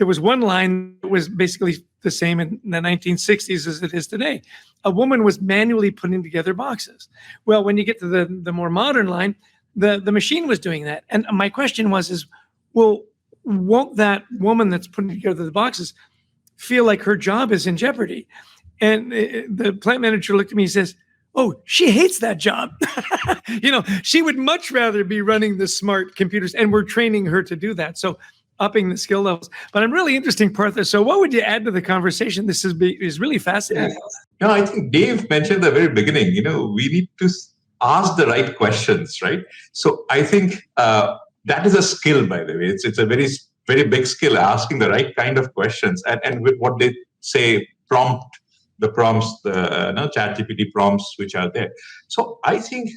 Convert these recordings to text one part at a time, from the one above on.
there was one line that was basically the same in the 1960s as it is today. A woman was manually putting together boxes. Well, when you get to the more modern line, the machine was doing that. And my question was, well, won't that woman that's putting together the boxes feel like her job is in jeopardy? And the plant manager looked at me and says, oh, she hates that job. She would much rather be running the smart computers, and we're training her to do that. So upping the skill levels. But I'm really interesting, Partha. So what would you add to the conversation? This is really fascinating. No, I think Dave mentioned at the very beginning, we need to ask the right questions, right? So I think that is a skill, by the way. It's a very, very big skill, asking the right kind of questions. And with what they say, the prompts, the ChatGPT prompts which are there. So I think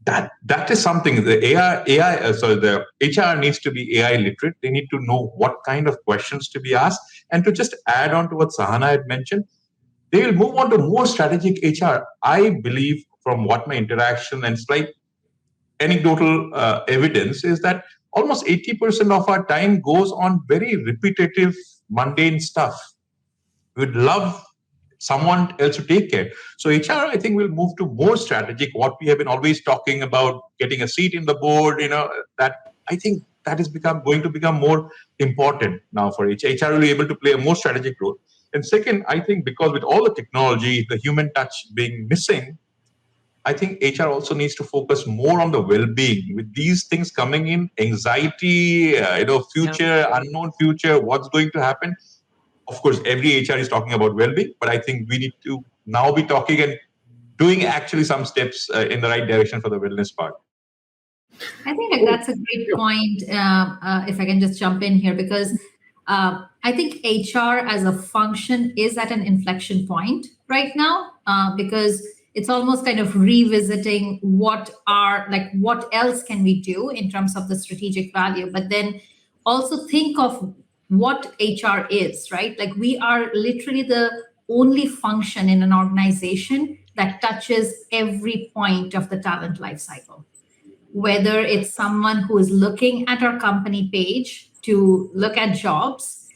that is something the the HR needs to be AI literate. They need to know what kind of questions to be asked. And to just add on to what Sahana had mentioned, they will move on to more strategic HR. I believe from what my interaction and slight anecdotal evidence is that almost 80% of our time goes on very repetitive, mundane stuff. We'd love someone else to take care. So HR, I think, will move to more strategic, what we have been always talking about, getting a seat in the board, that I think that is going to become more important now for HR. HR will be able to play a more strategic role. And second, I think because with all the technology, the human touch being missing, I think HR also needs to focus more on the well-being. With these things coming in, anxiety, future, unknown future, what's going to happen? Of course, every HR is talking about well-being, but I think we need to now be talking and doing actually some steps in the right direction for the wellness part. I think that's a great point, if I can just jump in here, because I think HR as a function is at an inflection point right now, because it's almost kind of revisiting what else can we do in terms of the strategic value, but then also think of what HR is, right? Like, we are literally the only function in an organization that touches every point of the talent lifecycle. Whether it's someone who is looking at our company page to look at jobs,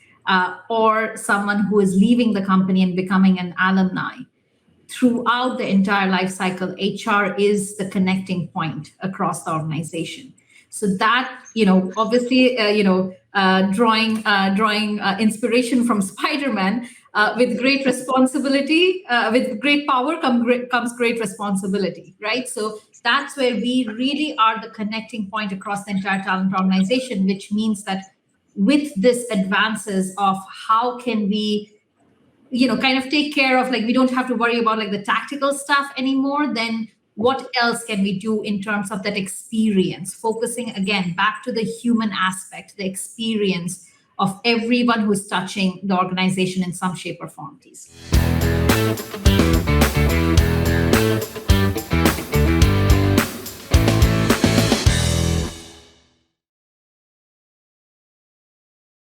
or someone who is leaving the company and becoming an alumni. Throughout the entire life cycle, HR is the connecting point across the organization. So that, obviously, drawing inspiration from Spider-Man, with great responsibility, with great power comes great responsibility, right? So that's where we really are the connecting point across the entire talent organization, which means that with this advances of how can we kind of take care of, we don't have to worry about the tactical stuff anymore, then what else can we do in terms of that experience? Focusing again back to the human aspect, the experience of everyone who's touching the organization in some shape or form, please.